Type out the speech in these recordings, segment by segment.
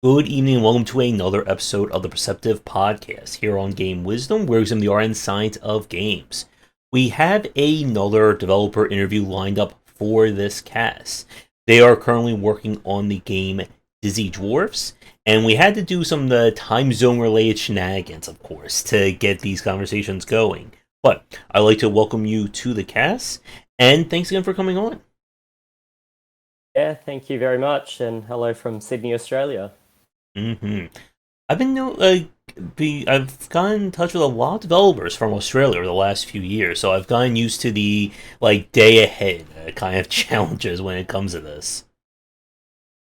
Good evening and welcome to another episode of the Perceptive Podcast here on Game Wisdom, where we examine the art and science of games. We have another developer interview lined up for this cast. They are currently working on the game Dizzy Dwarves, and we had to do some of the time zone related shenanigans, of course, to get these conversations going. But I'd like to welcome you to the cast, and thanks again for coming on. Yeah, thank you very much, and hello from Sydney, Australia. Mm-hmm. I've gotten in touch with a lot of developers from Australia over the last few years, so I've gotten used to the day ahead kind of challenges when it comes to this.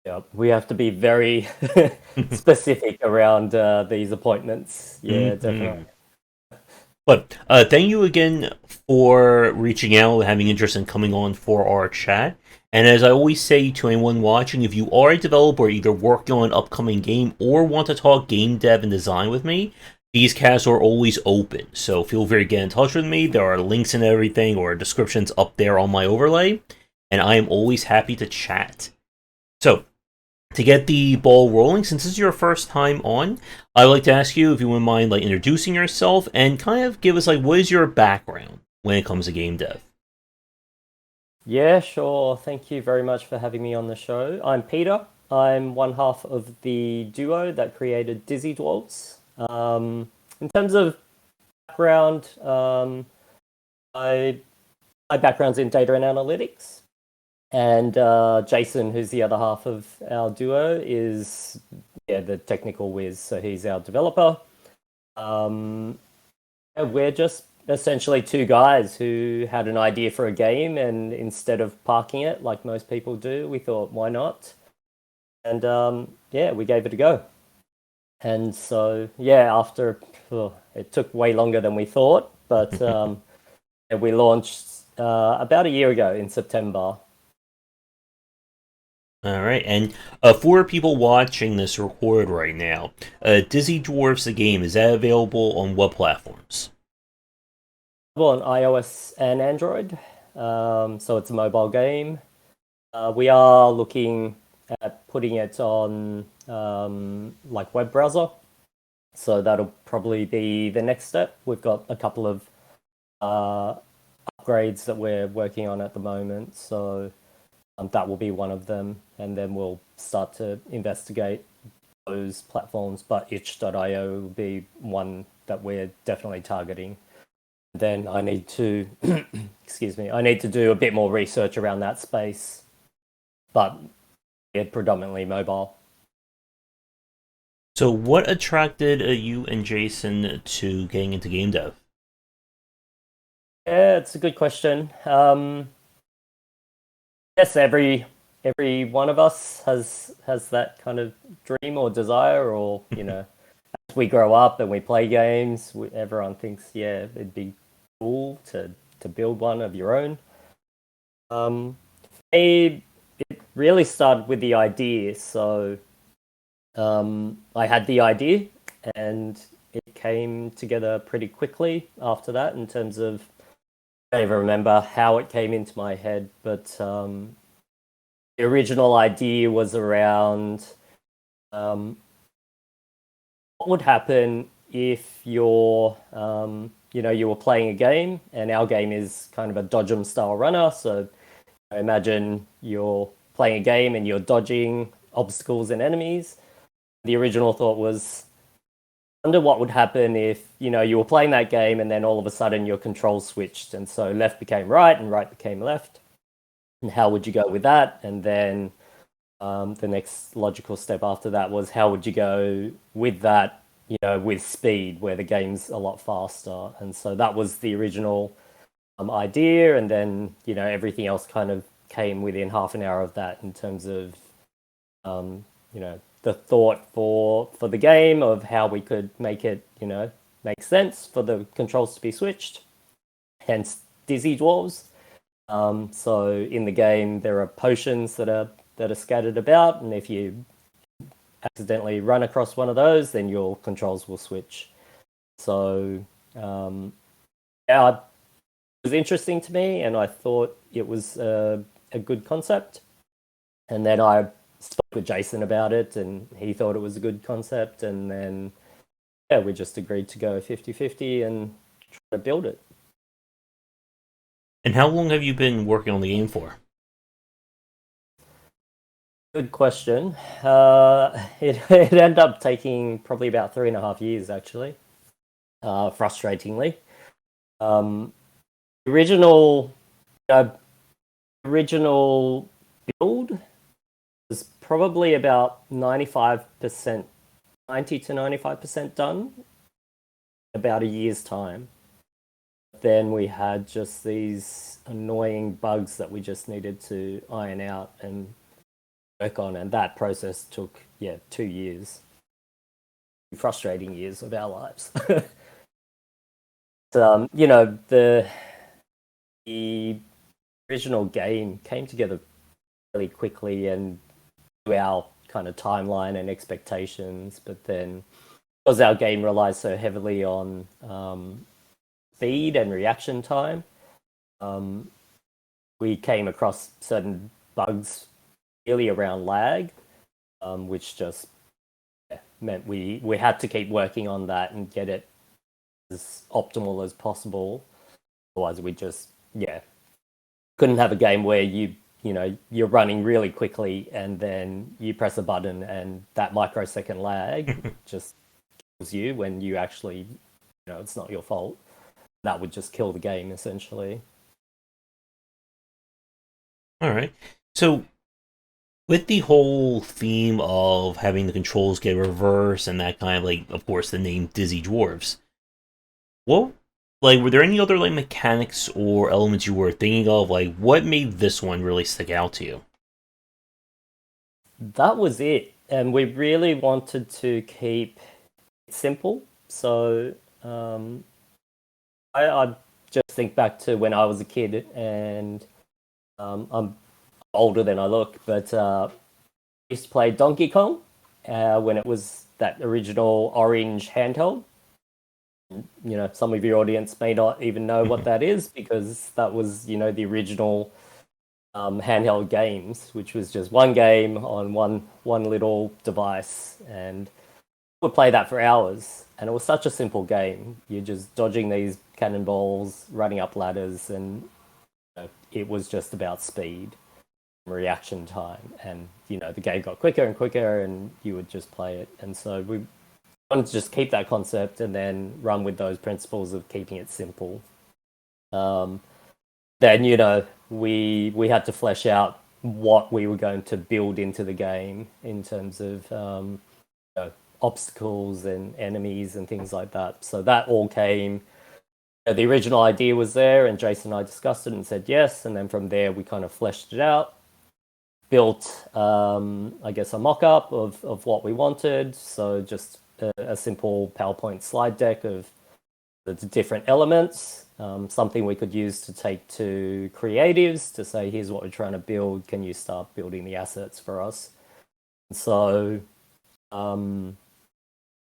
Yeah, we have to be very specific around these appointments. Yeah, Hmm. definitely. But thank you again for reaching out, having interest in coming on for our chat. And as I always say to anyone watching, if you are a developer either working on an upcoming game or want to talk game dev and design with me, these casts are always open. So feel free to get in touch with me. There are links and everything or descriptions up there on my overlay. And I am always happy to chat. So, to get the ball rolling, since this is your first time on, I'd like to ask you if you wouldn't mind introducing yourself and kind of give us what is your background when it comes to game dev. Yeah, sure. Thank you very much for having me on the show. I'm Peter. I'm one half of the duo that created Dizzy Dwarves. In terms of background, I, my background's in data and analytics. And Jason, who's the other half of our duo, is the technical whiz. So he's our developer. Um, and we're just essentially two guys who had an idea for a game, and instead of parking it like most people do, we thought, why not? And we gave it a go. And so, after it took way longer than we thought, but we launched about a year ago in September. All right, and for people watching this record right now, Dizzy Dwarfs the game, is that available on what platforms? On iOS and Android. So it's a mobile game. We are looking at putting it on web browser. So that'll probably be the next step. We've got a couple of upgrades that we're working on at the moment. So that will be one of them. And then we'll start to investigate those platforms. But itch.io will be one that we're definitely targeting. Then I need to, excuse me, I need to do a bit more research around that space, but predominantly mobile. So, what attracted you and Jason to getting into game dev? Yeah, it's a good question. Yes, every one of us has that kind of dream or desire, or as we grow up and we play games, everyone thinks, yeah, it'd be cool to build one of your own. Um, it really started with the idea. So I had the idea, and it came together pretty quickly after that. In terms of, I don't even remember how it came into my head, but the original idea was around what would happen if you were playing a game, and our game is kind of a dodge 'em style runner. So imagine you're playing a game and you're dodging obstacles and enemies. The original thought was, I wonder what would happen if you were playing that game and then all of a sudden your controls switched, and so left became right and right became left. And how would you go with that? And then the next logical step after that was, how would you go with that, with speed, where the game's a lot faster? And so that was the original idea, and then everything else kind of came within half an hour of that, in terms of the thought for the game, of how we could make it make sense for the controls to be switched, hence Dizzy Dwarves. So in the game there are potions that are scattered about, and if you accidentally run across one of those, then your controls will switch. So it was interesting to me, and I thought it was a good concept. And then I spoke with Jason about it, and he thought it was a good concept, and then we just agreed to go 50-50 and try to build it. And how long have you been working on the game for? Good question. It ended up taking probably about 3.5 years, actually. Frustratingly, um, original uh, original build was probably about 95%, 90 to 95% done. About a year's time. Then we had just these annoying bugs that we just needed to iron out and work on, and that process took 2 years, frustrating years of our lives. The original game came together really quickly and to our kind of timeline and expectations, but then because our game relies so heavily on speed and reaction time, we came across certain bugs really around lag, which just meant we had to keep working on that and get it as optimal as possible. Otherwise, we just couldn't have a game where you're running really quickly and then you press a button and that microsecond lag just kills you when you actually it's not your fault. That would just kill the game essentially. All right. So, with the whole theme of having the controls get reversed and that kind of like, of course, the name Dizzy Dwarves, what, like, were there any other like mechanics or elements you were thinking of? Like, what made this one really stick out to you? That was it, and we really wanted to keep it simple. So I just think back to when I was a kid, and I'm older than I look, but I used to play Donkey Kong when it was that original orange handheld. Some of your audience may not even know what that is because that was, the original handheld games, which was just one game on one little device, and would play that for hours. And it was such a simple game. You're just dodging these cannonballs, running up ladders, and it was just about speed, reaction time, and the game got quicker and quicker, and you would just play it. And so we wanted to just keep that concept and then run with those principles of keeping it simple. Then we had to flesh out what we were going to build into the game in terms of obstacles and enemies and things like that. So that all came. The original idea was there, and Jason and I discussed it and said yes. And then from there, we kind of fleshed it out, built, I guess, a mock-up of what we wanted. So just a simple PowerPoint slide deck of the different elements, something we could use to take to creatives to say, here's what we're trying to build. Can you start building the assets for us? And so,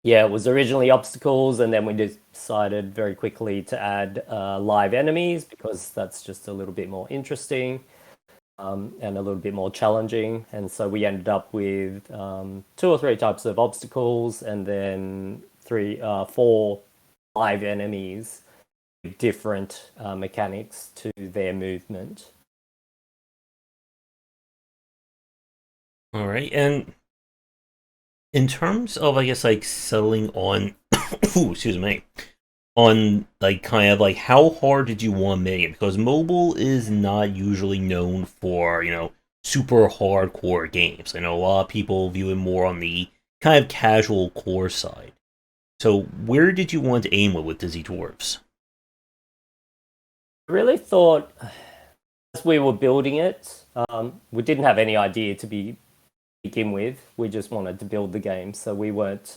it was originally obstacles, and then we decided very quickly to add live enemies because that's just a little bit more interesting. And a little bit more challenging. And so we ended up with 2 or 3 types of obstacles and then 4 live enemies with different mechanics to their movement. All right. And in terms of, I guess, like settling on, ooh, excuse me, on like kind of like how hard did you want to make it? Because mobile is not usually known for, super hardcore games. I know a lot of people view it more on the kind of casual core side. So where did you want to aim with Dizzy Dwarves? I really thought as we were building it, we didn't have any idea to begin with. We just wanted to build the game, so we weren't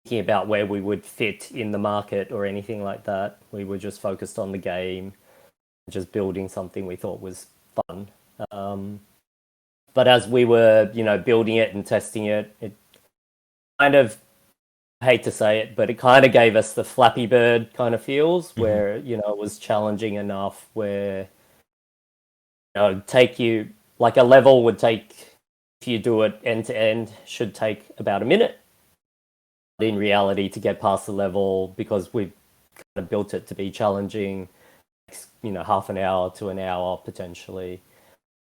thinking about where we would fit in the market or anything like that. We were just focused on the game, just building something we thought was fun. But as we were, building it and testing it, it kind of, I hate to say it, but it kind of gave us the Flappy Bird kind of feels where, it was challenging enough where, take you, like a level would take if you do it end to end, should take about a minute. But in reality, to get past the level, because we've kind of built it to be challenging, half an hour to an hour potentially.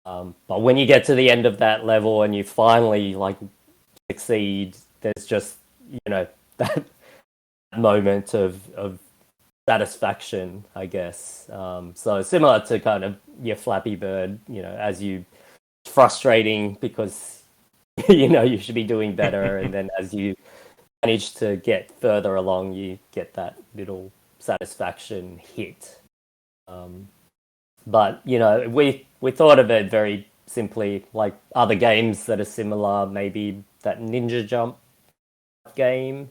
But when you get to the end of that level and you finally succeed, there's just that moment of satisfaction, I guess. So similar to kind of your Flappy Bird, as you frustrating because you should be doing better, and then as you manage to get further along, you get that little satisfaction hit. But we thought of it very simply, like other games that are similar, maybe that Ninja Jump game,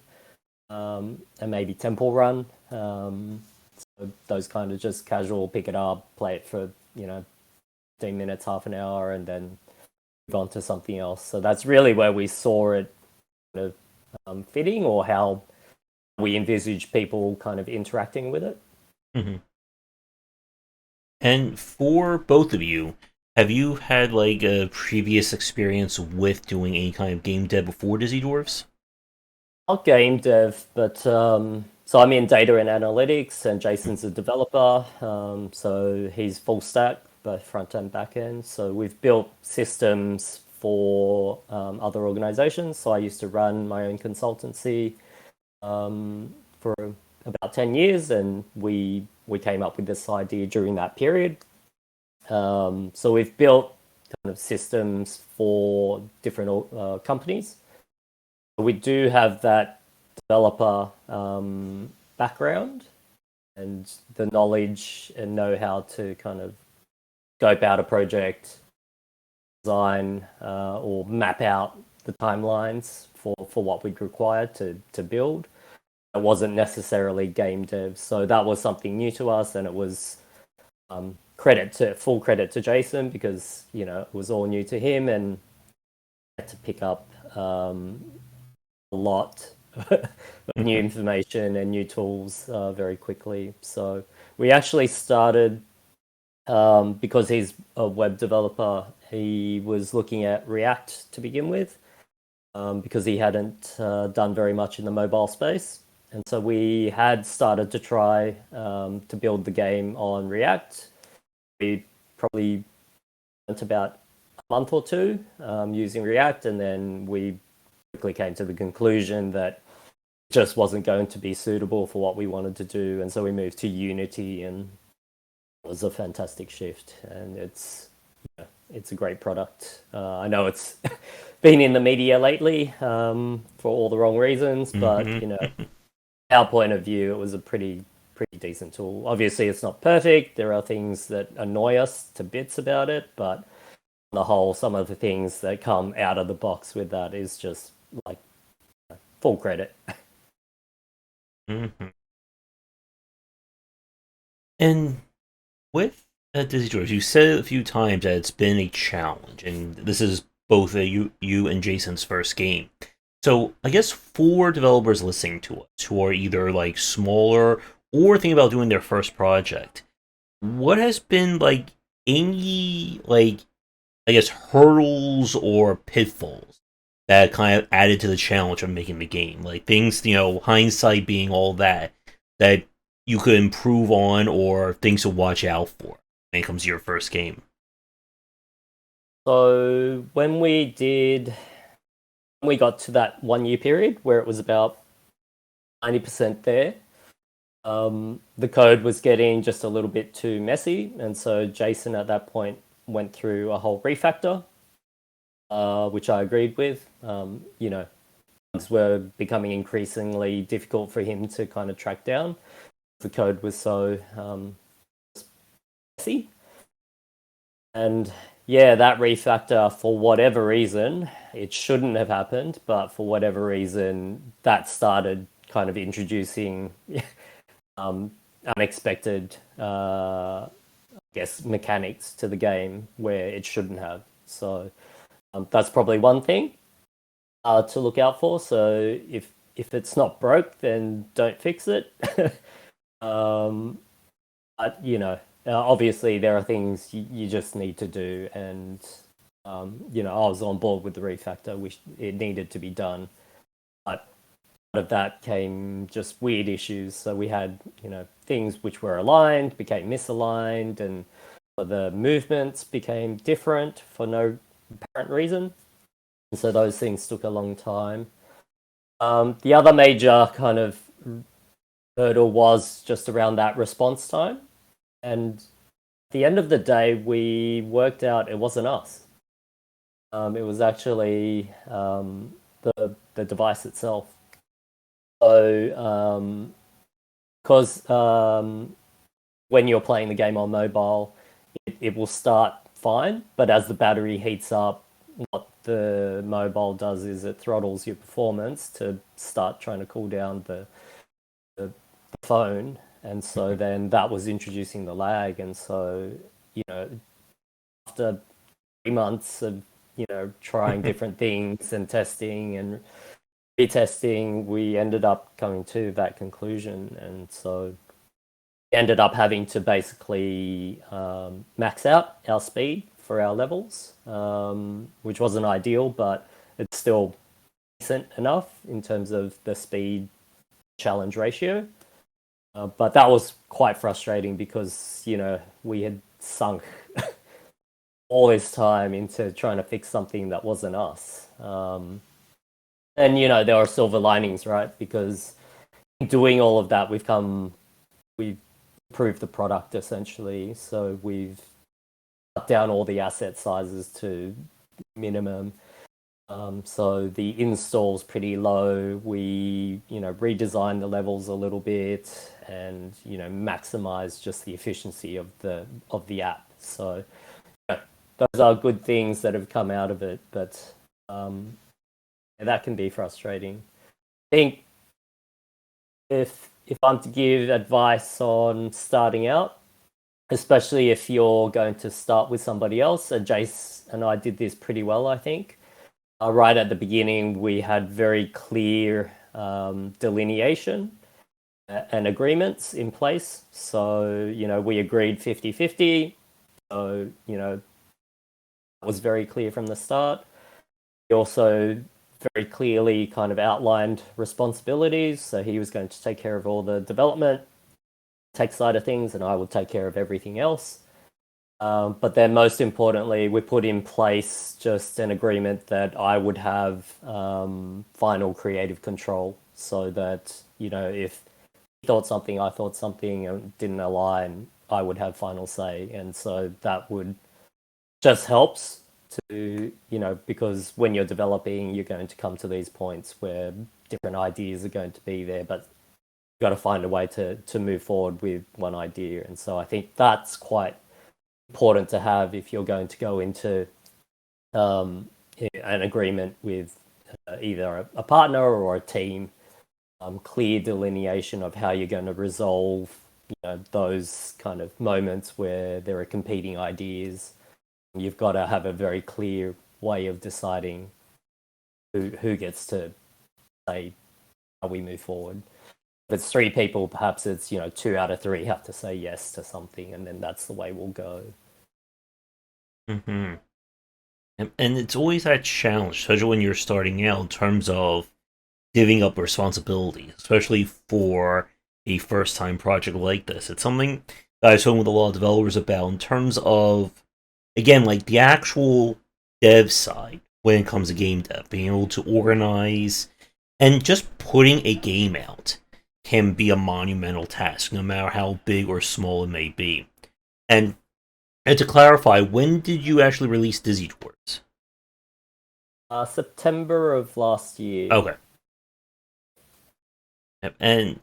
and maybe Temple Run. So those kind of just casual, pick it up, play it for 15 minutes, half an hour, and then move on to something else. So that's really where we saw it kind of fitting, or how we envisage people kind of interacting with it. Mm-hmm. And for both of you, have you had like a previous experience with doing any kind of game dev before Dizzy Dwarves? Not game dev, but so I'm in data and analytics, and Jason's a developer. So he's full stack, both front and back end. So we've built systems for other organizations. So I used to run my own consultancy for about 10 years, and we came up with this idea during that period. So we've built kind of systems for different companies. We do have that developer background and the knowledge and know-how to kind of scope out a project, design or map out the timelines for what we'd require to build. It wasn't necessarily game dev, so that was something new to us, and it was full credit to Jason, because it was all new to him, and had to pick up a lot of new information and new tools very quickly. So we actually started, because he's a web developer, he was looking at React to begin with, because he hadn't done very much in the mobile space. And so we had started to try to build the game on React. We probably spent about a month or two using React, and then we quickly came to the conclusion that it just wasn't going to be suitable for what we wanted to do. And so we moved to Unity, and it was a fantastic shift. And it's a great product. I know it's been in the media lately for all the wrong reasons, but our point of view, it was a pretty decent tool. Obviously, it's not perfect. There are things that annoy us to bits about it, but on the whole, some of the things that come out of the box with that is just like full credit. Mm-hmm. And with Dizzy Dwarves, you said it a few times that it's been a challenge, and this is both you and Jason's first game. So I guess for developers listening to us who are either like smaller or thinking about doing their first project, what has been like any I guess hurdles or pitfalls that kind of added to the challenge of making the game? Like things, hindsight being all that you could improve on, or things to watch out for when it comes to your first game. So when we got to that 1 year period where it was about 90% there, the code was getting just a little bit too messy. And so Jason at that point went through a whole refactor, which I agreed with. Bugs were becoming increasingly difficult for him to kind of track down. The code was so messy. And yeah, that refactor, for whatever reason, it shouldn't have happened, but for whatever reason, that started kind of introducing unexpected, I guess, mechanics to the game where it shouldn't have. So that's probably one thing to look out for. So if it's not broke, then don't fix it. But, obviously there are things you just need to do, and I was on board with the refactor. It needed to be done, but out of that came just weird issues. So we had, things which were aligned became misaligned, and the movements became different for no apparent reason. And so those things took a long time. The other major kind of hurdle was just around that response time. And at the end of the day, we worked out it wasn't us. It was actually the device itself. So, because when you're playing the game on mobile, it will start fine, but as the battery heats up, what the mobile does is it throttles your performance to start trying to cool down the phone, and so then that was introducing the lag, and so after 3 months of trying different things and testing and retesting, we ended up coming to that conclusion, and so we ended up having to basically max out our speed for our levels, which wasn't ideal, but it's still decent enough in terms of the speed challenge ratio. But that was quite frustrating because we had sunk all this time into trying to fix something that wasn't us. And there are silver linings, right? Because doing all of that, we've improved the product essentially. So we've cut down all the asset sizes to minimum. So the install's pretty low. We redesigned the levels a little bit, and maximize just the efficiency of the app. So those are good things that have come out of it, but that can be frustrating. I think if I'm to give advice on starting out, especially if you're going to start with somebody else, and Jace and I did this pretty well, I think. Right at the beginning, we had very clear delineation and agreements in place. So, we agreed 50-50. So, it was very clear from the start. We also very clearly kind of outlined responsibilities. So he was going to take care of all the development, tech side of things, and I would take care of everything else. But then most importantly, we put in place just an agreement that I would have final creative control, so that, if he thought something, I thought something, and didn't align, I would have final say. And so that would just helps to, because when you're developing, you're going to come to these points where different ideas are going to be there, but you've got to find a way to move forward with one idea. And so I think that's quite important to have if you're going to go into an agreement with either a partner or a team. Clear delineation of how you're going to resolve those kind of moments where there are competing ideas. You've got to have a very clear way of deciding who gets to say how we move forward. If it's three people, perhaps it's 2 out of 3 have to say yes to something, and then that's the way we'll go. Mm-hmm. And it's always that challenge, especially when you're starting out, in terms of giving up responsibility, especially for a first time project like this. It's something that I've spoken with a lot of developers about in terms of, again, like the actual dev side when it comes to game dev, being able to organize and just putting a game out can be a monumental task, no matter how big or small it may be. And and to clarify, when did you actually release Dizzy Dwarves? September of last year. Okay. Yep. And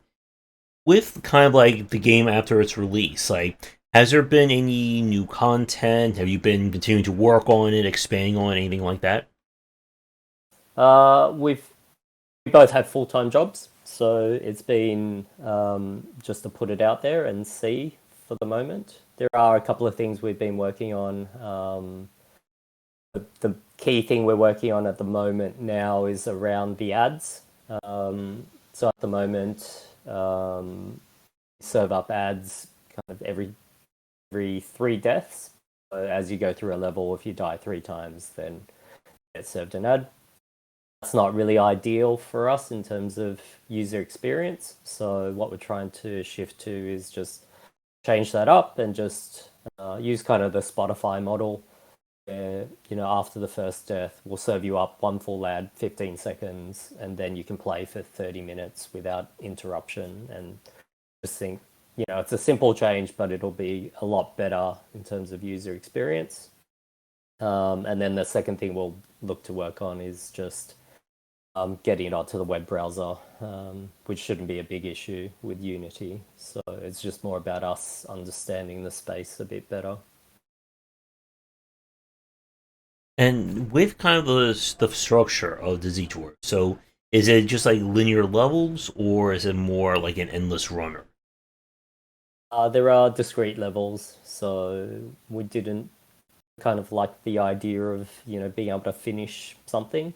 with kind of like the game after its release, like, has there been any new content? Have you been continuing to work on it, expanding on it, anything like that? We both have full-time jobs, so it's been just to put it out there and see for the moment. There are a couple of things we've been working on. The key thing we're working on at the moment now is around the ads. So at the moment, serve up ads kind of every 3 deaths. As you go through a level, if you die 3 times, then you get served an ad. That's not really ideal for us in terms of user experience. So what we're trying to shift to is just change that up and just use kind of the Spotify model where, after the first death, we'll serve you up one full ad, 15 seconds, and then you can play for 30 minutes without interruption. And just think, it's a simple change, but it'll be a lot better in terms of user experience. And then the second thing we'll look to work on is just getting it onto the web browser, which shouldn't be a big issue with Unity. So it's just more about us understanding the space a bit better. And with kind of the structure of Dizzy Dwarves, so is it just like linear levels, or is it more like an endless runner? There are discrete levels, so we didn't kind of like the idea of being able to finish something.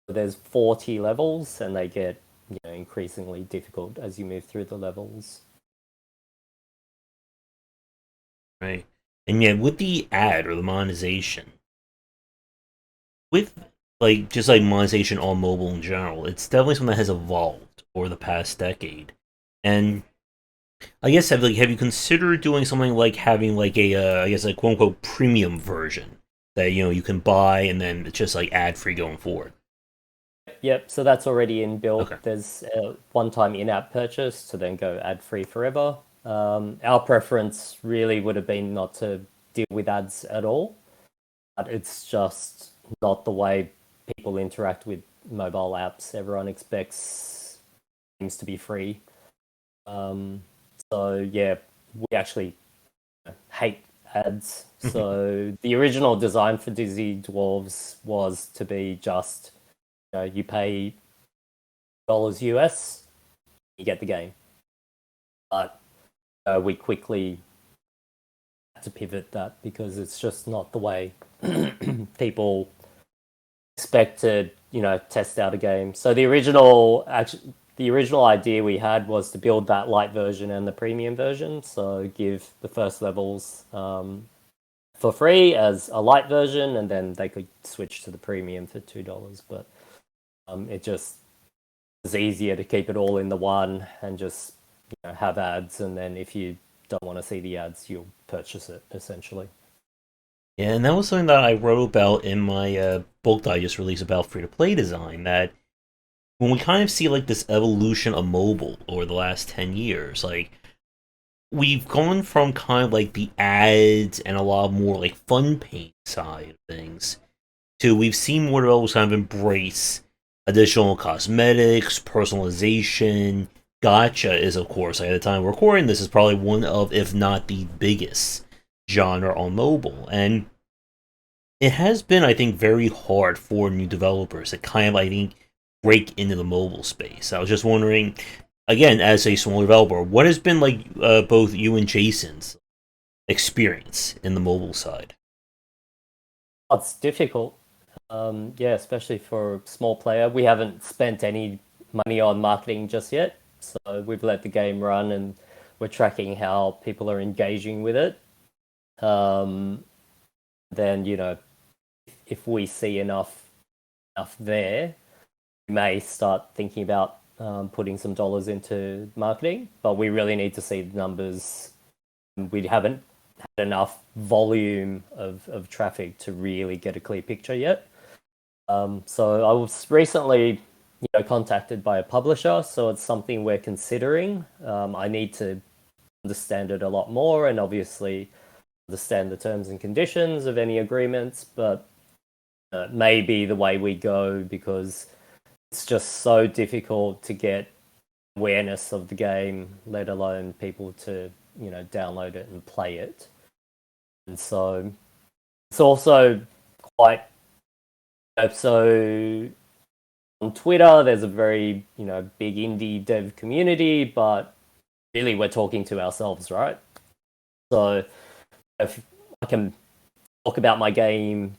So there's 40 levels, and they get increasingly difficult as you move through the levels. Right. And yeah, with the ad or the monetization, with like just like monetization on mobile in general, it's definitely something that has evolved over the past decade. And I guess have you considered doing something like having like a I guess like quote unquote premium version that you can buy and then it's just like ad free going forward? Yep, so that's already inbuilt. Okay. There's a one-time in-app purchase to then go ad-free forever. Our preference really would have been not to deal with ads at all, but it's just not the way people interact with mobile apps. Everyone expects things to be free. Um, so yeah, we actually hate ads. So the original design for Dizzy Dwarves was to be just you pay dollars US, you get the game. But we quickly had to pivot that because it's just not the way people expect to, test out a game. So the original idea we had was to build that light version and the premium version. So give the first levels for free as a light version, and then they could switch to the premium for $2. But it just is easier to keep it all in the one and just have ads, and then if you don't want to see the ads, you'll purchase it essentially. Yeah, and that was something that I wrote about in my book that I just released about free to play design. That when we kind of see like this evolution of mobile over the last 10 years, like we've gone from kind of like the ads and a lot more like fun paint side of things to we've seen more developers kind of embrace additional cosmetics, personalization. Gotcha is, of course, at the time of recording this, is probably one of, if not the biggest genre on mobile. And it has been, I think, very hard for new developers to kind of, I think, break into the mobile space. I was just wondering, again, as a small developer, what has been like both you and Jason's experience in the mobile side? It's difficult. Yeah, especially for a small player. We haven't spent any money on marketing just yet. So we've let the game run and we're tracking how people are engaging with it. Um, then, if we see enough there, we may start thinking about putting some dollars into marketing, but we really need to see the numbers. We haven't had enough volume of traffic to really get a clear picture yet. So I was recently, contacted by a publisher, so it's something we're considering. I need to understand it a lot more, and obviously understand the terms and conditions of any agreements. But maybe the way we go, because it's just so difficult to get awareness of the game, let alone people to download it and play it. And so it's also quite so on Twitter, there's a very, big indie dev community, but really we're talking to ourselves, right? So if I can talk about my game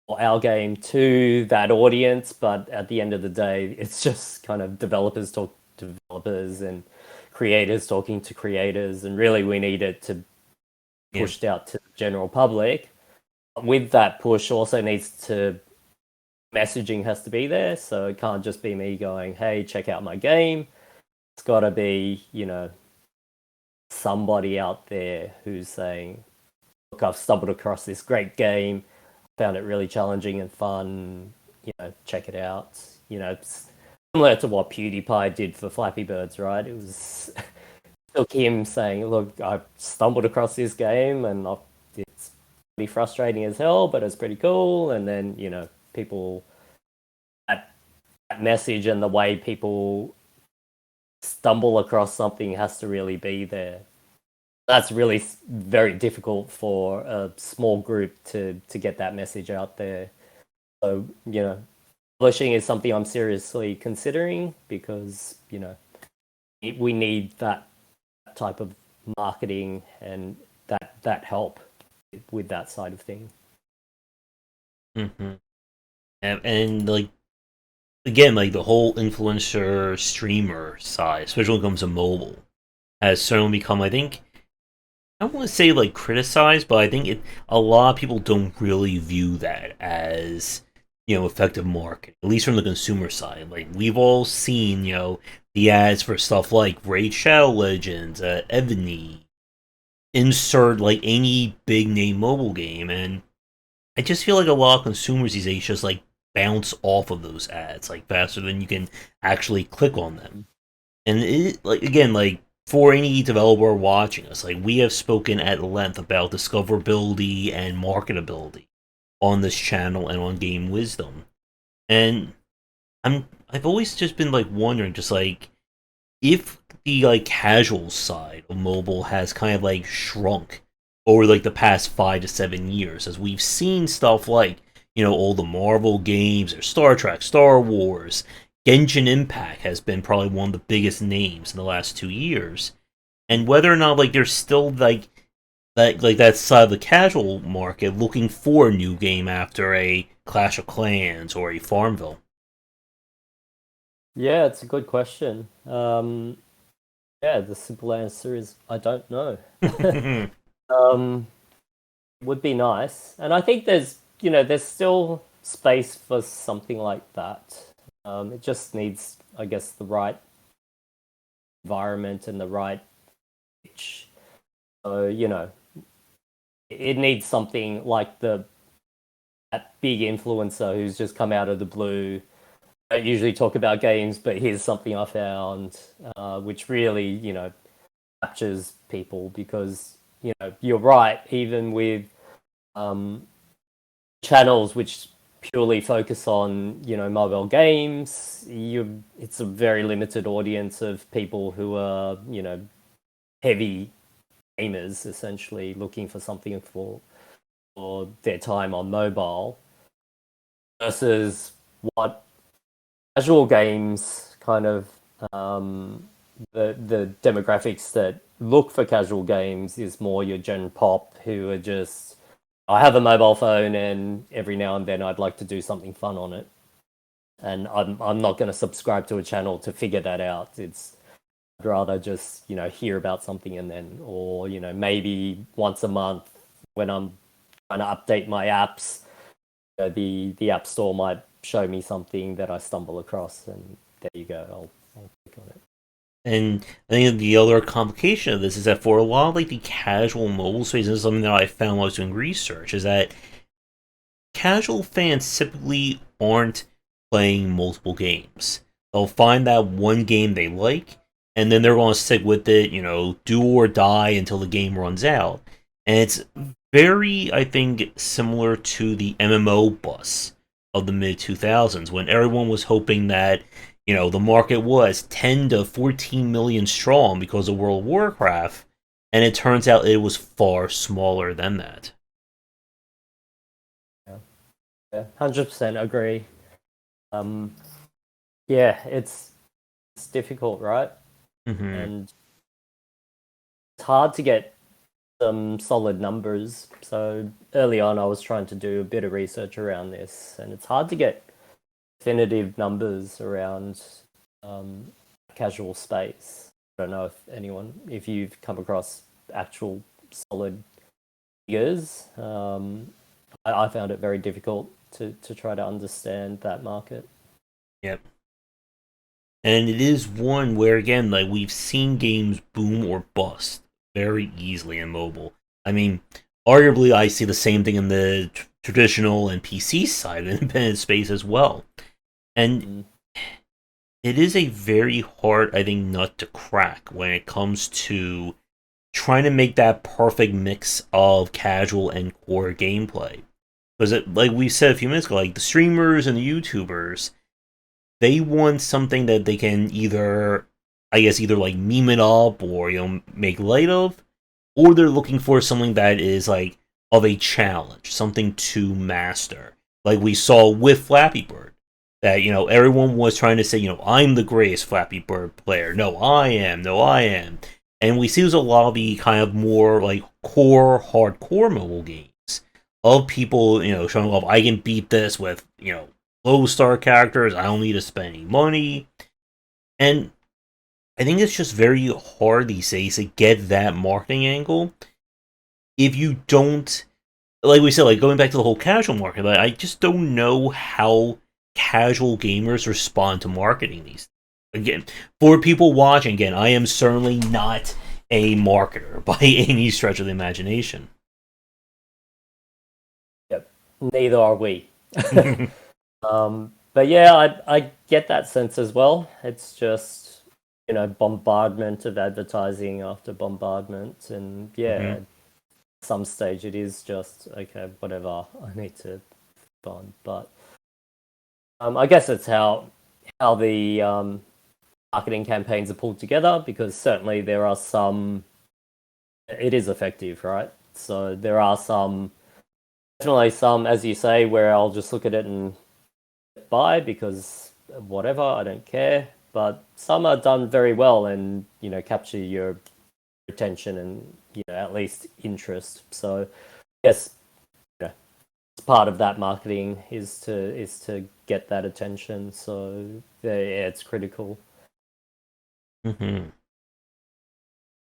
or our game to that audience, but at the end of the day, it's just kind of developers talk to developers and creators talking to creators, and really we need it to Yeah. pushed out to the general public. With that push, also needs to messaging has to be there, so it can't just be me going, "Hey, check out my game." It's got to be, somebody out there who's saying, "Look, I've stumbled across this great game, found it really challenging and fun. Check it out." It's similar to what PewDiePie did for Flappy Birds, right? It was took him saying, "Look, I stumbled across this game, and it's pretty frustrating as hell, but it's pretty cool." And then people that message and the way people stumble across something has to really be there. That's really very difficult for a small group to get that message out there. So publishing is something I'm seriously considering because we need that type of marketing and that help with that side of things. Mm-hmm. And like again, like the whole influencer streamer side, especially when it comes to mobile, has certainly become, I think, I don't want to say like criticized, but I think a lot of people don't really view that as effective marketing, at least from the consumer side. Like we've all seen the ads for stuff like Raid Shadow Legends, Ebony, insert like any big name mobile game, and I just feel like a lot of consumers these days just like bounce off of those ads like faster than you can actually click on them. And it like again like for any developer watching us, like we have spoken at length about discoverability and marketability on this channel and on Game Wisdom. And I've always just been like wondering just like if the like casual side of mobile has kind of like shrunk over like the past 5 to 7 years, as we've seen stuff like all the Marvel games or Star Trek, Star Wars, Genshin Impact has been probably one of the biggest names in the last 2 years, and whether or not like there's still that side of the casual market looking for a new game after a Clash of Clans or a Farmville. Yeah, it's a good question. Yeah, the simple answer is I don't know. um, would be nice, and I think there's still space for something like that. It just needs, I guess, the right environment and the right pitch. So it needs something like that big influencer who's just come out of the blue. I don't usually talk about games, but here's something I found, which really captures people because you're right. Even with channels which purely focus on mobile games, it's a very limited audience of people who are heavy gamers, essentially looking for something for their time on mobile, versus what casual games kind of the demographics that look for casual games is more your gen pop who are just, I have a mobile phone and every now and then I'd like to do something fun on it, and I'm not going to subscribe to a channel to figure that out. I'd rather just hear about something and then, or maybe once a month when I'm trying to update my apps, the app store might show me something that I stumble across, and there you go. I'll click on it. And I think the other complication of this is that for a lot of like the casual mobile space, and this is something that I found while I was doing research, is that casual fans typically aren't playing multiple games. They'll find that one game they like, and then they're going to stick with it, do or die until the game runs out. And it's very, I think, similar to the MMO bus of the mid 2000s when everyone was hoping that, the market was 10 to 14 million strong because of World of Warcraft, and it turns out it was far smaller than that. Yeah, 100% agree. Um, yeah, it's difficult, right? Mm-hmm. And it's hard to get some solid numbers. So early on, I was trying to do a bit of research around this, and it's hard to get definitive numbers around um, casual space. I don't know if you've come across actual solid figures, I found it very difficult to try to understand that market. Yep. And it is one where, again, like we've seen games boom or bust very easily in mobile. I mean, arguably, I see the same thing in the traditional and PC side of the independent space as well. And Mm. it is a very hard, I think, nut to crack when it comes to trying to make that perfect mix of casual and core gameplay. Because, like we said a few minutes ago, like the streamers and the YouTubers, they want something that they can either, I guess, either like meme it up or make light of, or they're looking for something that is like of a challenge, something to master. Like we saw with Flappy Bird, that everyone was trying to say, I'm the greatest Flappy Bird player. No, I am. No, I am. And we see there's a lot of the kind of more like core, hardcore mobile games of people, showing off. I can beat this with low star characters. I don't need to spend any money, and I think it's just very hard these days to get that marketing angle if you don't, like we said, like going back to the whole casual market. Like, I just don't know how casual gamers respond to marketing these. Again, for people watching, again, I am certainly not a marketer by any stretch of the imagination. Yep, neither are we. But yeah, I get that sense as well. It's just bombardment of advertising after bombardment, and yeah, Hmm. at some stage it is just okay, whatever. I need to fund, but I guess it's how the marketing campaigns are pulled together, because certainly there are some. It is effective, right? So there are some, definitely some, as you say, where I'll just look at it and buy because whatever, I don't care. But some are done very well and capture your attention and at least interest. So yes, part of that marketing is to get that attention. So yeah, it's critical. Hmm.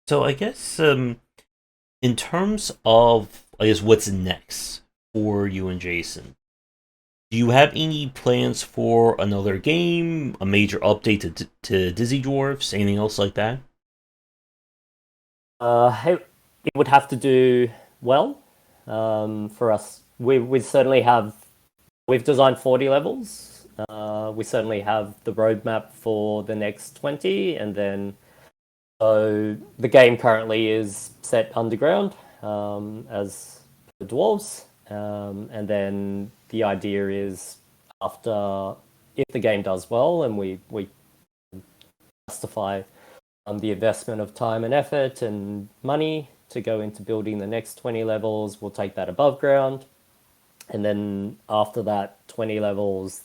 So I guess in terms of, I guess, what's next for you and Jason, do you have any plans for another game, a major update to Dizzy Dwarves, anything else like that? It would have to do well for us. We certainly have. We've designed 40 levels. We certainly have the roadmap for the next 20, and then so the game currently is set underground as the dwarves, and then the idea is after, if the game does well and we justify the investment of time and effort and money to go into building the next 20 levels, we'll take that above ground, and then after that 20 levels,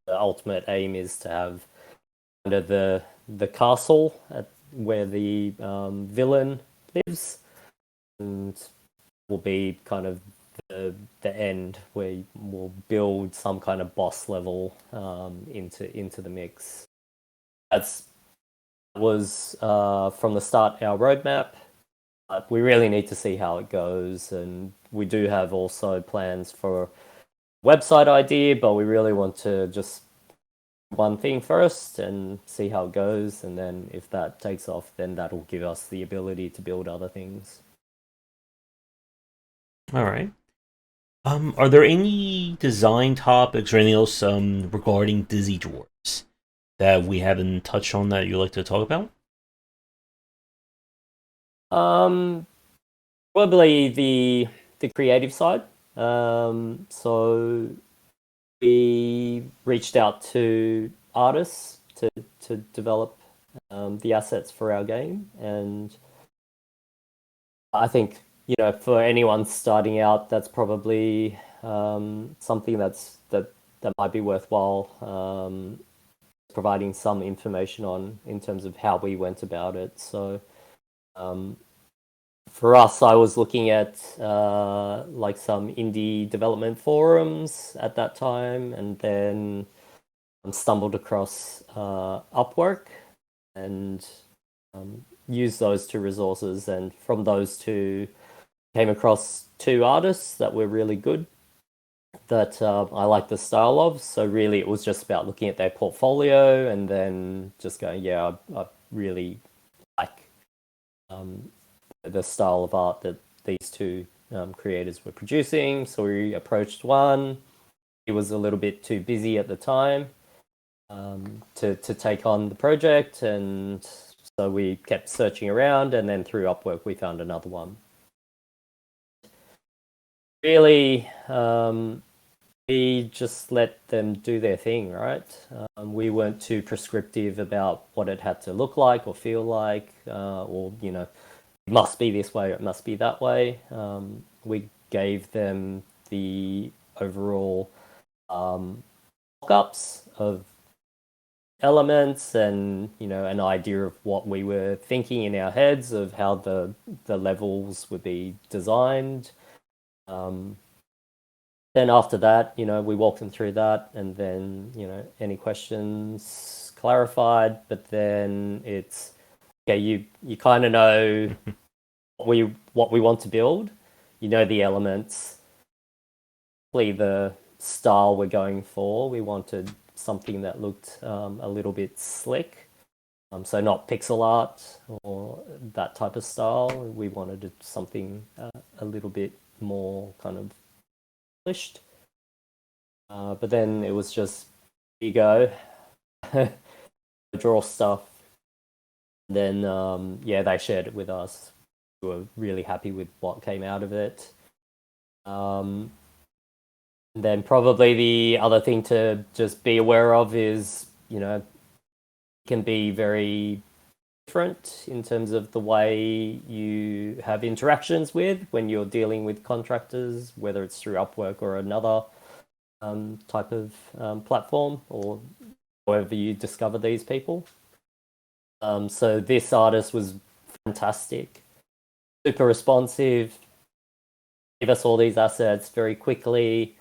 the ultimate aim is to have kind of the castle where the villain lives, and will be kind of the end where we'll build some kind of boss level into the mix. That's was from the start our roadmap. But we really need to see how it goes, and we do have also plans for website idea, but we really want to just one thing first and see how it goes, and then if that takes off, then that'll give us the ability to build other things. All right. Are there any design topics or anything else regarding Dizzy Dwarves that we haven't touched on that you'd like to talk about? Um, Probably the creative side. So we reached out to artists to develop the assets for our game, and I think for anyone starting out, that's probably something that might be worthwhile providing some information on in terms of how we went about it. So um, for us, I was looking at like some indie development forums at that time, and then stumbled across Upwork and used those two resources, and from those two came across two artists that were really good that I like the style of. So really, it was just about looking at their portfolio and then just going, yeah, I really like the style of art that these two creators were producing. So we approached one. He was a little bit too busy at the time to take on the project, and so we kept searching around, and then through Upwork we found another one. Really, we just let them do their thing, right? We weren't too prescriptive about what it had to look like or feel like, or it must be this way or it must be that way. We gave them the overall mock-ups of elements and an idea of what we were thinking in our heads of how the levels would be designed. Then after that, we walked them through that, and then any questions clarified. But then it's okay. You kind of know what we want to build. You know the elements, the style we're going for. We wanted something that looked a little bit slick, so not pixel art or that type of style. We wanted something a little bit more kind of polished. But then it was just, here you go, draw stuff. Then they shared it with us. We were really happy with what came out of it. And then probably the other thing to just be aware of is, it can be very different in terms of the way you have interactions with when you're dealing with contractors, whether it's through Upwork or another type of platform, or however you discover these people. So this artist was fantastic, super responsive, gave us all these assets very quickly.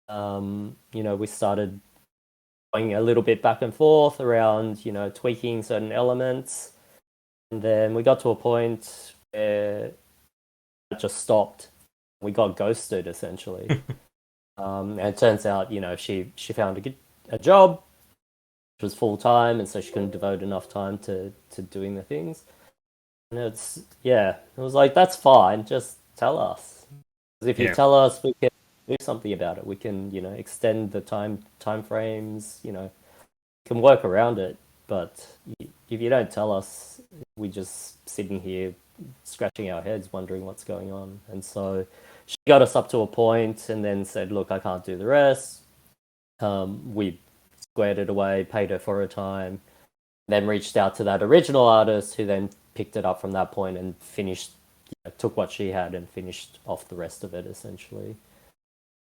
We started going a little bit back and forth around, tweaking certain elements. And then we got to a point where it just stopped. We got ghosted, essentially. And it turns out, she found a job, which was full-time, and so she couldn't devote enough time to doing the things. And it was like, that's fine, just tell us. Because if you tell us, we can do something about it. We can, extend the time frames, can work around it. But if you don't tell us, we're just sitting here scratching our heads wondering what's going on. And so she got us up to a point and then said, look, I can't do the rest. We squared it away, paid her for her time, then reached out to that original artist, who then picked it up from that point and finished, took what she had and finished off the rest of it, essentially.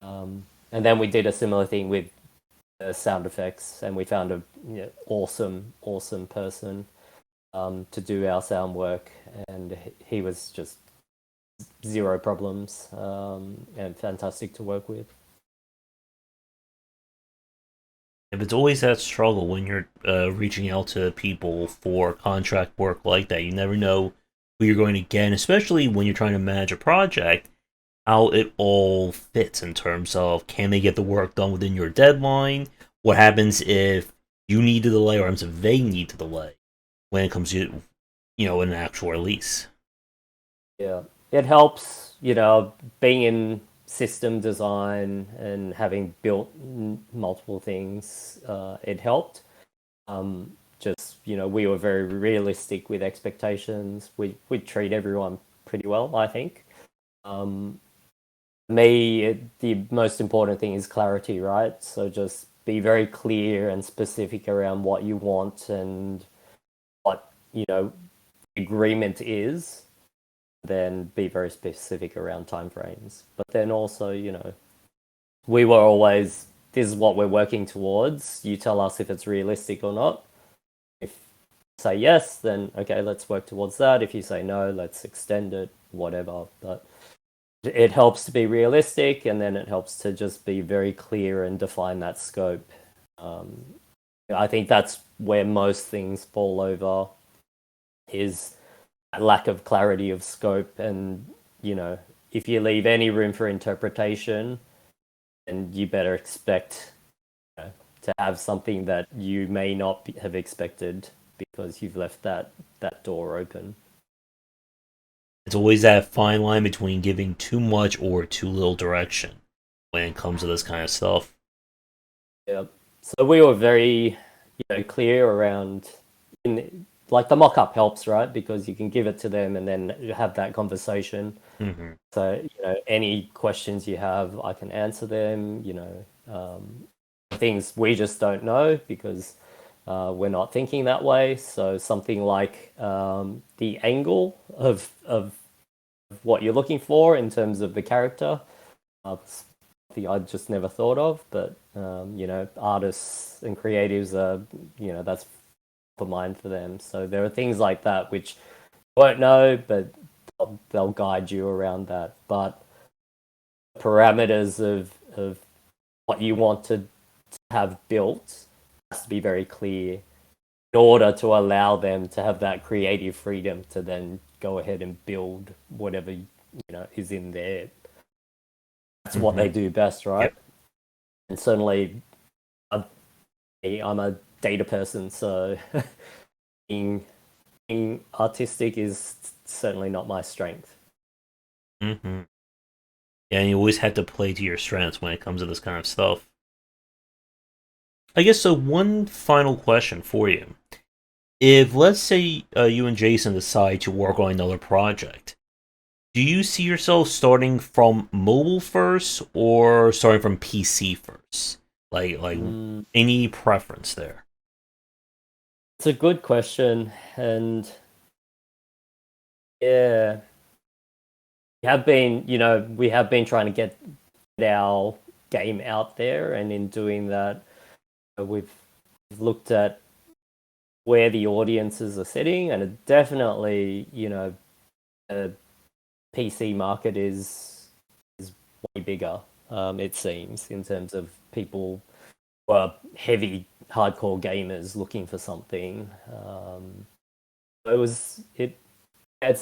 And then we did a similar thing with sound effects, and we found a awesome person to do our sound work, and he was just zero problems and fantastic to work with. If it's always that struggle when you're reaching out to people for contract work like that. You never know who you're going to get, and especially when you're trying to manage a project, how it all fits in terms of, can they get the work done within your deadline? What happens if you need to delay, or if they need to delay when it comes to an actual release? Yeah, it helps, being in system design and having built multiple things. It helped. We were very realistic with expectations. We treat everyone pretty well, I think. The most important thing is clarity, right? So just be very clear and specific around what you want and what agreement is. Then be very specific around timeframes. But then also, we were always, this is what we're working towards. You tell us if it's realistic or not. If you say yes, then okay, let's work towards that. If you say no, let's extend it, whatever. But it helps to be realistic, and then it helps to just be very clear and define that scope. I think that's where most things fall over, is a lack of clarity of scope and if you leave any room for interpretation, then you better expect, to have something that you may not have expected because you've left that door open. It's always that fine line between giving too much or too little direction when it comes to this kind of stuff. Yeah. So we were very, clear around, like the mock-up helps, right? Because you can give it to them and then have that conversation. Mm-hmm. So, any questions you have, I can answer them. Things we just don't know because we're not thinking that way. So something like the angle of what you're looking for in terms of the character, something I just never thought of. But artists and creatives are, that's for mind for them. So there are things like that which you won't know, but they'll guide you around that. But parameters of what you want to have built has to be very clear in order to allow them to have that creative freedom to then go ahead and build whatever is in there. That's what they do best, right? Yep. And certainly, I'm a data person, so being artistic is certainly not my strength. Mm-hmm. Yeah, and you always have to play to your strengths when it comes to this kind of stuff. I guess so. One final question for you: if let's say you and Jason decide to work on another project, do you see yourself starting from mobile first or starting from PC first? Like any preference there? It's a good question, and yeah, we have been trying to get our game out there, and in doing that, we've looked at where the audiences are sitting, and it definitely, the PC market is way bigger. It seems in terms of people who are heavy hardcore gamers looking for something. It's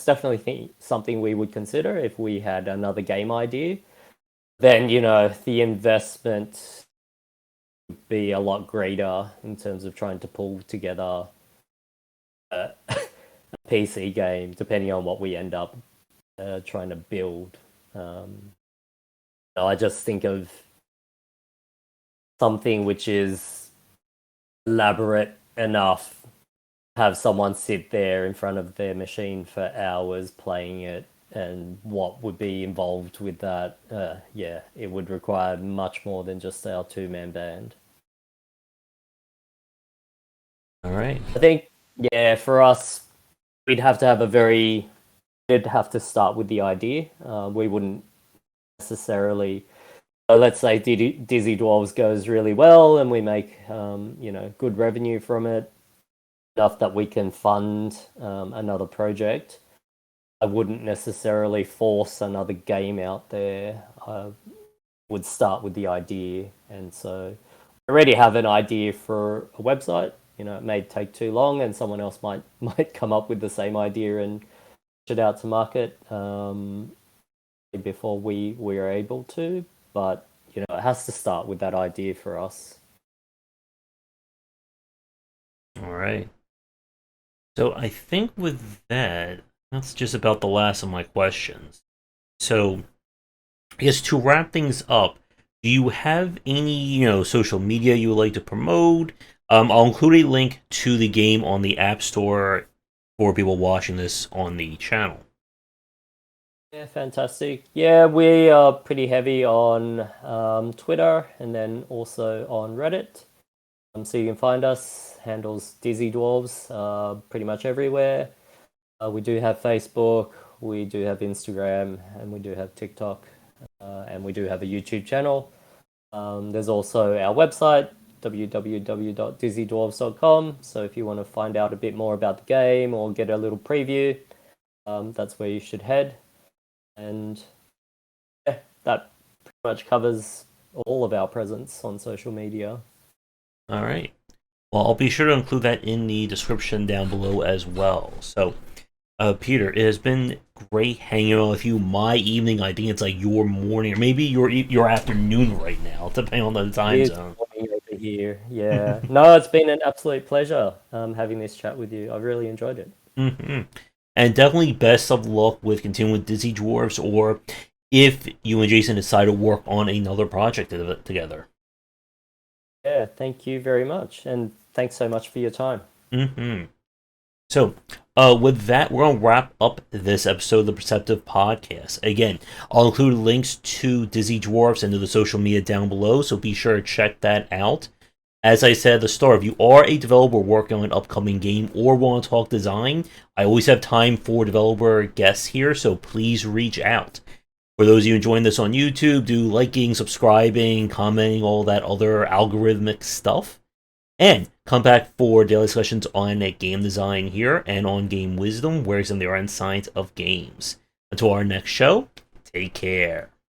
definitely something we would consider if we had another game idea. Then the investment would be a lot greater in terms of trying to pull together a PC game, depending on what we end up trying to build. I just think of something which is elaborate enough, have someone sit there in front of their machine for hours playing it, and what would be involved with that. Yeah, it would require much more than just our two-man band. All right. I think, yeah, for us, we'd have to have we'd have to start with the idea. We wouldn't necessarily, let's say Dizzy Dwarves goes really well and we make, good revenue from it, enough that we can fund another project. I wouldn't necessarily force another game out there. I would start with the idea. And so I already have an idea for a website. It may take too long and someone else might come up with the same idea and push it out to market before we are able to. But, it has to start with that idea for us. All right. So I think with that, that's just about the last of my questions. So I guess to wrap things up, do you have any, social media you would like to promote? I'll include a link to the game on the App Store for people watching this on the channel. Yeah, fantastic. Yeah, we are pretty heavy on Twitter and then also on Reddit. So you can find us, handles Dizzy Dwarves, pretty much everywhere. We do have Facebook, we do have Instagram, and we do have TikTok, and we do have a YouTube channel. There's also our website, www.dizzydwarves.com. So if you want to find out a bit more about the game or get a little preview, that's where you should head. And yeah, that pretty much covers all of our presence on social media. All right. Well, I'll be sure to include that in the description down below as well. So Peter, it has been great hanging out with you. My evening, I think it's like your morning, or maybe your afternoon right now, depending on the It time is zone. morning over here. Yeah. No, it's been an absolute pleasure having this chat with you. I've really enjoyed it. Hmm. And definitely best of luck with continuing with Dizzy Dwarves, or if you and Jason decide to work on another project together. Yeah, thank you very much. And thanks so much for your time. Hmm. So, with that, we're going to wrap up this episode of the Perceptive Podcast. Again, I'll include links to Dizzy Dwarfs and to the social media down below, so be sure to check that out. As I said at the start, if you are a developer working on an upcoming game or want to talk design, I always have time for developer guests here, so please reach out. For those of you enjoying this on YouTube, do liking, subscribing, commenting, all that other algorithmic stuff. And come back for daily discussions on game design here and on game wisdom, where some of the art and science of games. Until our next show, take care.